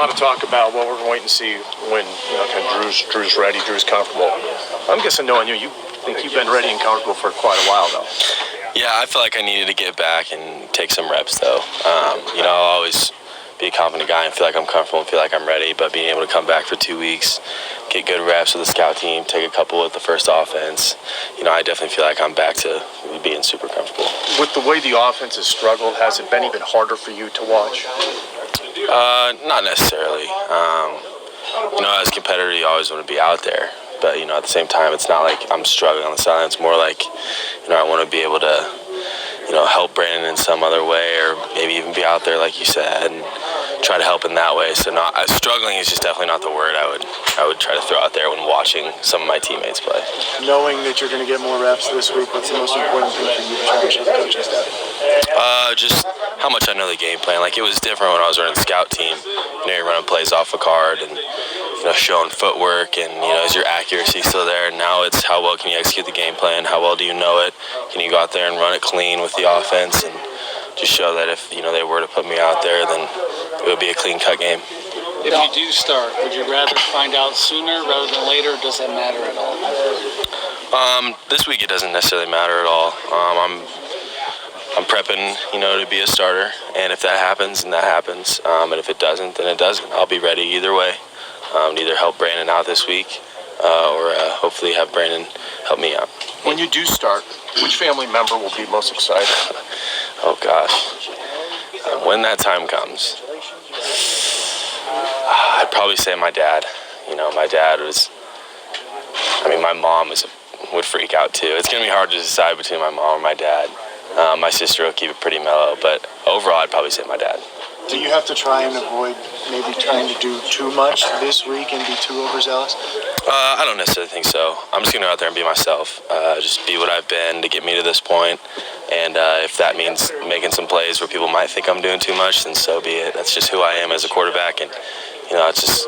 lot of talk about what we're going to wait and see when kind of Drew's ready, Drew's comfortable. I'm guessing knowing you think you've been ready and comfortable for quite a while, though. Yeah, I feel like I needed to get back and take some reps, though. I'll always be a confident guy and feel like I'm comfortable and feel like I'm ready, but being able to come back for 2 weeks, get good reps with the scout team, take a couple with the first offense, I definitely feel like I'm back to being super comfortable. With the way the offense has struggled, has it been even harder for you to watch? Not necessarily. As a competitor, you always want to be out there. But, at the same time, it's not like I'm struggling on the sideline. It's more like, I want to be able to, help Brandon in some other way, or maybe even be out there, like you said, and try to help in that way. So struggling is just definitely not the word I would try to throw out there when watching some of my teammates play. Knowing that you're going to get more reps this week, what's the most important thing for you to try to show the coaching staff? Just how much I know the game plan. Like, it was different when I was running the scout team. You're running plays off a card and showing footwork and is your accuracy still there? And now it's how well can you execute the game plan? How well do you know it? Can you go out there and run it clean with the offense and just show that if they were to put me out there, then it would be a clean-cut game. If you do start, would you rather find out sooner rather than later? Does that matter at all? This week it doesn't necessarily matter at all. I'm prepping, to be a starter, and if that happens, then that happens. And if it doesn't, then it doesn't. I'll be ready either way. To either help Brandon out this week or hopefully have Brandon help me out. When you do start, which family member will be most excited? Oh, gosh. When that time comes, I'd probably say my dad. My dad my mom would freak out too. It's going to be hard to decide between my mom or my dad. My sister will keep it pretty mellow, but overall I'd probably say my dad. Do you have to try and avoid maybe trying to do too much this week and be too overzealous? I don't necessarily think so. I'm just going to go out there and be myself. Just be what I've been to get me to this point. And if that means making some plays where people might think I'm doing too much, then so be it. That's just who I am as a quarterback. And, it's just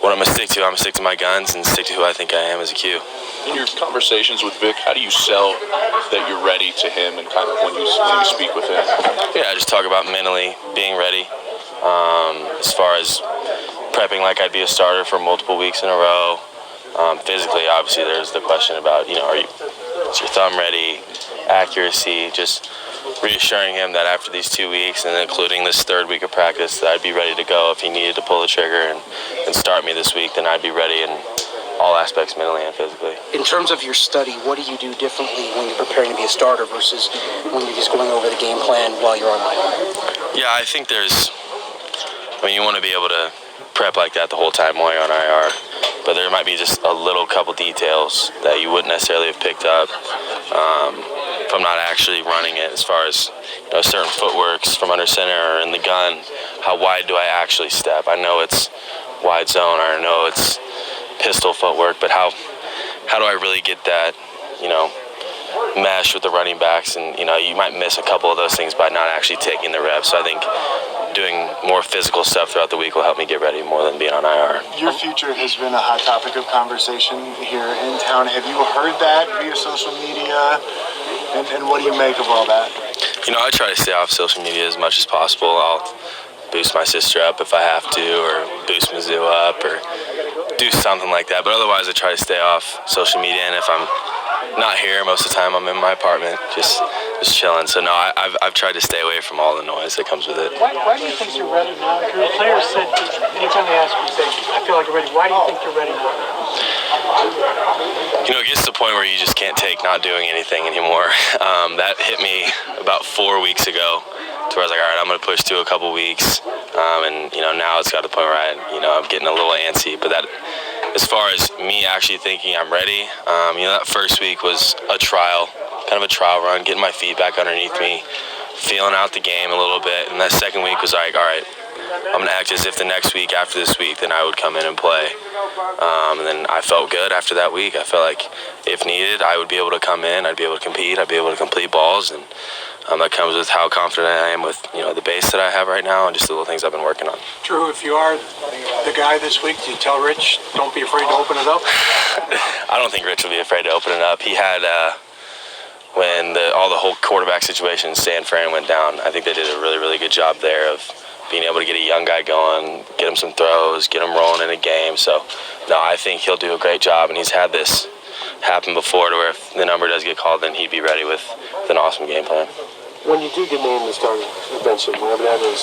what I'm going to stick to. I'm going to stick to my guns and stick to who I think I am as a Q. In your conversations with Vic, how do you sell that you're ready to him and kind of when you speak with him? Yeah, just talk about mentally being ready. As far as prepping like I'd be a starter for multiple weeks in a row. Physically, obviously, there's the question about, is your thumb ready, accuracy, just reassuring him that after these 2 weeks and including this third week of practice that I'd be ready to go if he needed to pull the trigger and start me this week, then I'd be ready in all aspects, mentally and physically. In terms of your study, what do you do differently when you're preparing to be a starter versus when you're just going over the game plan while you're on IR? Yeah, I think you want to be able to prep like that the whole time while you're on IR, but there might be just a little couple details that you wouldn't necessarily have picked up from not actually running it, as far as certain footworks from under center or in the gun. How wide do I actually step? I know it's wide zone, or I know it's pistol footwork, but how do I really get that mesh with the running backs? And you might miss a couple of those things by not actually taking the reps. So I think doing more physical stuff throughout the week will help me get ready more than being on IR. Your future has been a hot topic of conversation here in town. Have you heard that via social media? And what do you make of all that? I try to stay off social media as much as possible. I'll boost my sister up if I have to, or boost Mizzou up, or do something like that. But otherwise, I try to stay off social media. And if I'm not here, most of the time I'm in my apartment, just chilling. So no, I've tried to stay away from all the noise that comes with it. Why do you think you're ready now? Your players said anytime they ask you, say, I feel like you're ready. Why do you think you're ready now? It gets to the point where you just can't take not doing anything anymore. That hit me about 4 weeks ago, to where I was like, all right, I'm going to push through a couple weeks. And now it's got to the point where I'm getting a little antsy. But that, as far as me actually thinking I'm ready, that first week was a trial, kind of a trial run, getting my feet back underneath me, feeling out the game a little bit. And that second week was like, all right, I'm going to act as if the next week after this week, then I would come in and play. And then I felt good after that week. I felt like if needed, I would be able to come in, I'd be able to compete, I'd be able to complete balls. And that comes with how confident I am with the base that I have right now and just the little things I've been working on. Drew, if you are the guy this week, do you tell Rich, don't be afraid to open it up? I don't think Rich will be afraid to open it up. He had, when all the whole quarterback situation in San Fran went down, I think they did a really, really good job there of being able to get a young guy going, get him some throws, get him rolling in a game. So, no, I think he'll do a great job, and he's had this happen before to where if the number does get called, then he'd be ready with an awesome game plan. When you do get named the starter eventually, whenever that is,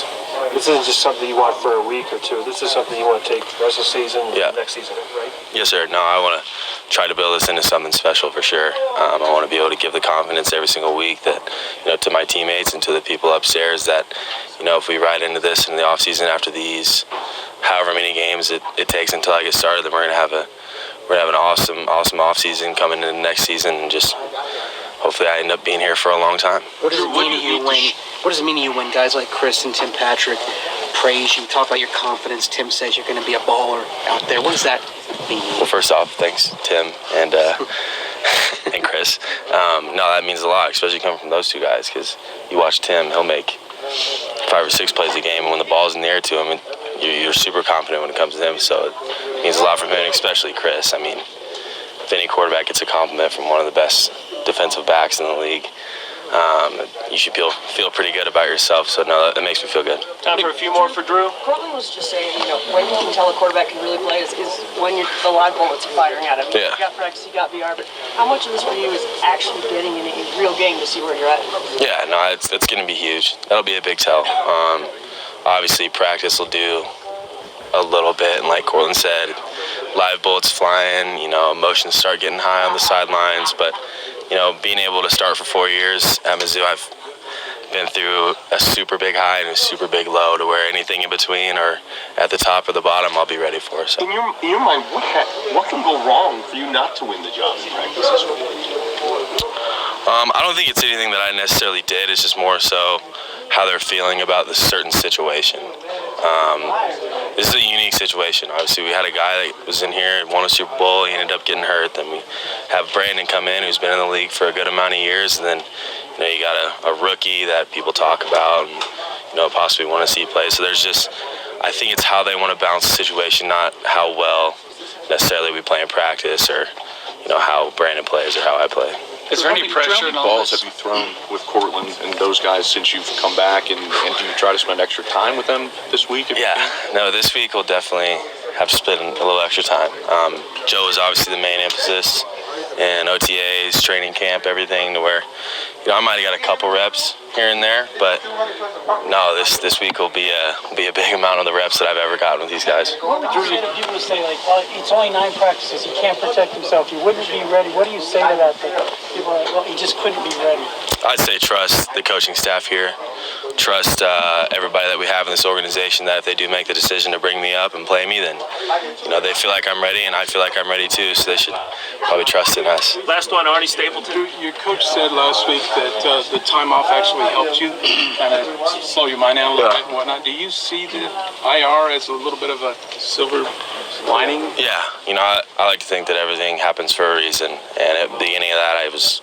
this isn't just something you want for a week or two. This is something you want to take the rest of the season, next season, right? Yes, sir. No, I want to try to build this into something special for sure. I want to be able to give the confidence every single week that, to my teammates and to the people upstairs that, if we ride into this in the off season after these, however many games it takes until I get started, then we're gonna have an awesome off season coming into the next season, and just hopefully I end up being here for a long time. What does it mean to you when guys like Chris and Tim Patrick praise you, talk about your confidence? Tim says you're going to be a baller out there. What does that mean? Well, first off, thanks, Tim and and Chris. No, that means a lot, especially coming from those two guys, because you watch Tim, he'll make 5 or 6 plays a game, and when the ball's in the air to him, you're super confident when it comes to him, so it means a lot from him, and especially Chris. I mean, if any quarterback gets a compliment from one of the best defensive backs in the league, you should feel pretty good about yourself. So no, that makes me feel good. Time for a few more for Drew. Cortland was just saying, when you can tell a quarterback can really play is when the live bullets are firing at him. Yeah. You got practice, you got VR, but how much of this for you is actually getting in a real game to see where you're at? Yeah, no, it's going to be huge. That'll be a big tell. Obviously, practice will do a little bit, and like Cortland said, live bullets flying, emotions start getting high on the sidelines, but being able to start for 4 years at Mizzou, I've been through a super big high and a super big low, to where anything in between or at the top or the bottom, I'll be ready for. So. In your mind, what can go wrong for you not to win the job in practice this week? I don't think it's anything that I necessarily did. It's just more so how they're feeling about this certain situation. This is a unique situation. Obviously, we had a guy that was in here, won a Super Bowl, he ended up getting hurt. Then we have Brandon come in, who's been in the league for a good amount of years, and then you got a rookie that people talk about and possibly want to see play. So I think it's how they want to balance the situation, not how well necessarily we play in practice or how Brandon plays or how I play. Is there any pressure? How many balls have you thrown with Cortland and those guys since you've come back, and do you try to spend extra time with them this week? No, this week we'll definitely have to spend a little extra time. Joe is obviously the main emphasis in OTAs, training camp, everything, to where I might have got a couple reps here and there, but no, this week will be a big amount of the reps that I've ever gotten with these guys. What would you say to people who say, it's only 9 practices, he can't protect himself, he wouldn't be ready? What do you say to that? People are like, well, he just couldn't be ready. I'd say trust the coaching staff here. Trust everybody that we have in this organization, that if they do make the decision to bring me up and play me, then they feel like I'm ready, and I feel like I'm ready too, so they should probably trust in us. Last one, Arnie Stapleton. Your coach said last week that the time off actually helped you kind of slow your mind down a little bit and whatnot. Do you see the IR as a little bit of a silver lining? Yeah, I like to think that everything happens for a reason, and at the beginning of that, I was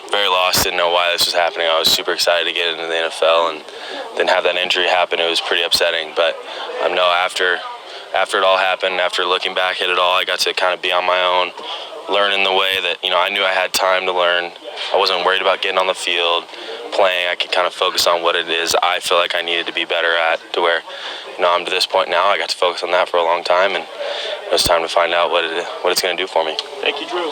very lost, didn't know why this was happening. I was super excited to get into the NFL, and then have that injury happen. It was pretty upsetting, but no, after it all happened, after looking back at it all, I got to kind of be on my own, learning the way that I knew I had time to learn. I wasn't worried about getting on the field, playing. I could kind of focus on what it is I feel like I needed to be better at, to where I'm to this point now. I got to focus on that for a long time, and it was time to find out what it's going to do for me. Thank you, Drew.